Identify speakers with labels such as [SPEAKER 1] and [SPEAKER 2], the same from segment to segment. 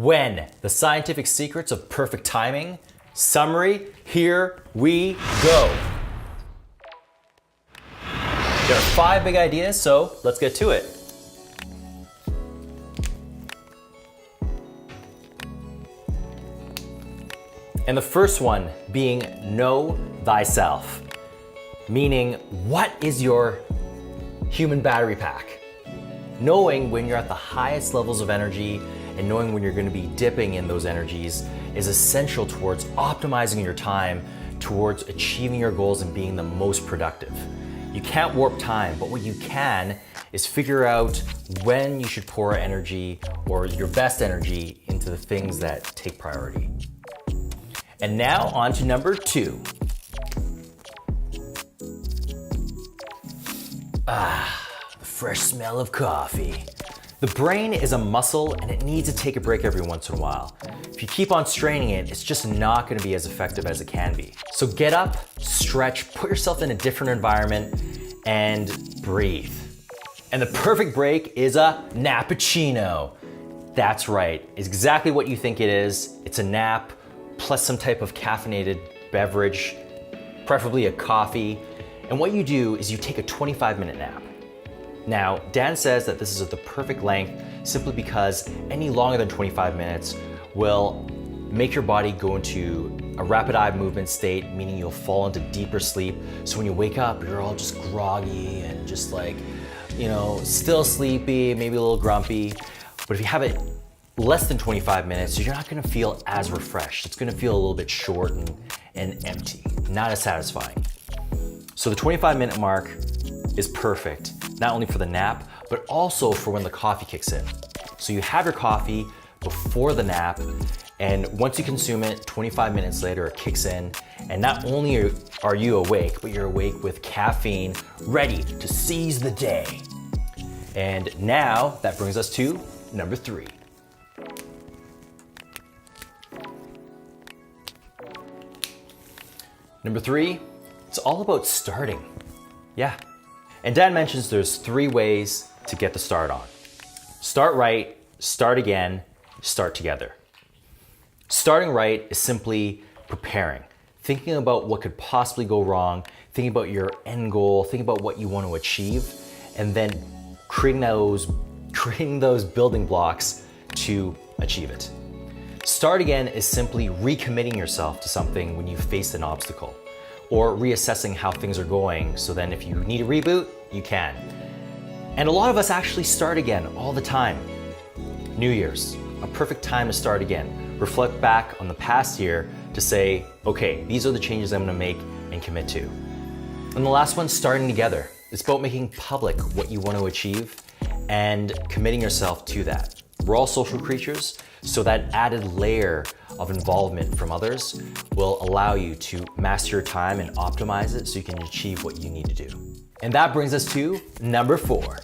[SPEAKER 1] When, the scientific secrets of perfect timing. Summary, here we go. There are 5 big ideas, so let's get to it. And the first one being know thyself, meaning what is your human battery pack? Knowing when you're at the highest levels of energy and knowing when you're going to be dipping in those energies is essential towards optimizing your time towards achieving your goals and being the most productive. You can't warp time, but what you can is figure out when you should pour energy or your best energy into the things that take priority. And now on to number 2. The fresh smell of coffee. The brain is a muscle and it needs to take a break every once in a while. If you keep on straining it, it's just not going to be as effective as it can be. So get up, stretch, put yourself in a different environment, and breathe. And the perfect break is a nap-a-cino. That's right, it's exactly what you think it is. It's a nap plus some type of caffeinated beverage, preferably a coffee. And what you do is you take a 25-minute nap. Now, Dan says that this is the perfect length simply because any longer than 25 minutes will make your body go into a rapid eye movement state, meaning you'll fall into deeper sleep. So when you wake up, you're all just groggy and just like, still sleepy, maybe a little grumpy. But if you have it less than 25 minutes, you're not gonna feel as refreshed. It's gonna feel a little bit short and empty, not as satisfying. So the 25-minute mark is perfect, not only for the nap, but also for when the coffee kicks in. So you have your coffee before the nap, and once you consume it, 25 minutes later, it kicks in, and not only are you awake, but you're awake with caffeine, ready to seize the day. And now, that brings us to number 3. Number 3, it's all about starting. Yeah. And Dan mentions there's 3 ways to get the start on. Start right, start again, start together. Starting right is simply preparing, thinking about what could possibly go wrong, thinking about your end goal, thinking about what you want to achieve, and then creating those building blocks to achieve it. Start again is simply recommitting yourself to something when you face an obstacle, or reassessing how things are going so then if you need a reboot, you can. And a lot of us actually start again all the time. New Year's, a perfect time to start again. Reflect back on the past year to say, okay, these are the changes I'm gonna make and commit to. And the last one, starting together. It's about making public what you want to achieve and committing yourself to that. We're all social creatures, so that added layer of involvement from others will allow you to master your time and optimize it so you can achieve what you need to do. And that brings us to number 4.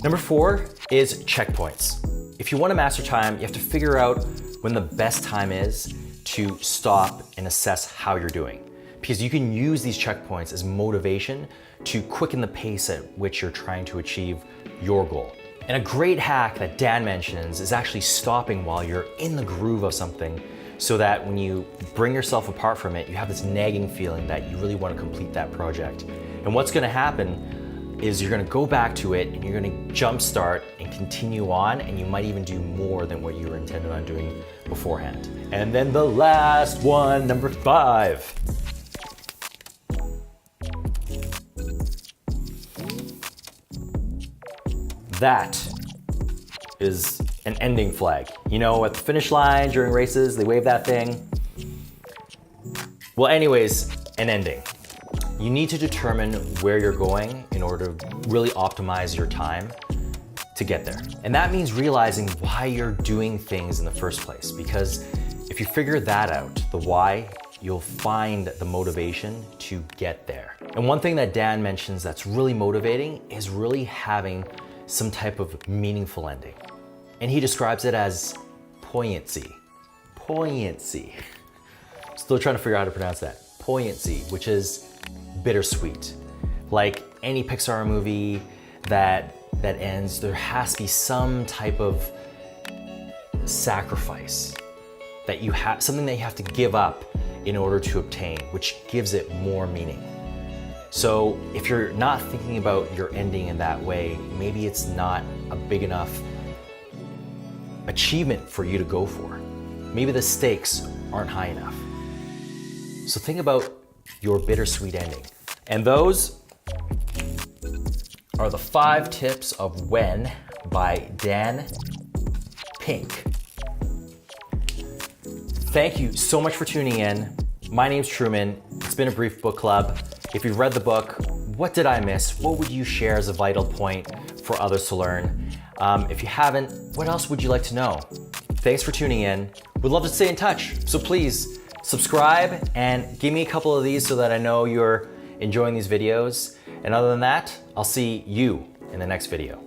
[SPEAKER 1] Number 4 is checkpoints. If you want to master time, you have to figure out when the best time is to stop and assess how you're doing. Because you can use these checkpoints as motivation to quicken the pace at which you're trying to achieve your goal. And a great hack that Dan mentions is actually stopping while you're in the groove of something so that when you bring yourself apart from it, you have this nagging feeling that you really want to complete that project. And what's going to happen is you're going to go back to it and you're going to jumpstart and continue on, and you might even do more than what you were intended on doing beforehand. And then the last one, number 5. That is an ending flag. You know, at the finish line during races, they wave that thing. Well, anyways, an ending. You need to determine where you're going in order to really optimize your time to get there. And that means realizing why you're doing things in the first place. Because if you figure that out, the why, you'll find the motivation to get there. And one thing that Dan mentions that's really motivating is really having some type of meaningful ending. And he describes it as poignancy. Poignancy. Still trying to figure out how to pronounce that. Poignancy, which is bittersweet. Like any Pixar movie that ends, there has to be some type of sacrifice that you have, something that you have to give up in order to obtain, which gives it more meaning. So if you're not thinking about your ending in that way, maybe it's not a big enough achievement for you to go for. Maybe the stakes aren't high enough. So think about your bittersweet ending. And those are the 5 tips of When by Dan Pink. Thank you so much for tuning in. My name's Truman. It's been a brief book club. If you've read the book, what did I miss? What would you share as a vital point for others to learn? If you haven't, what else would you like to know? Thanks for tuning in. We'd love to stay in touch. So please subscribe and give me a couple of these so that I know you're enjoying these videos. And other than that, I'll see you in the next video.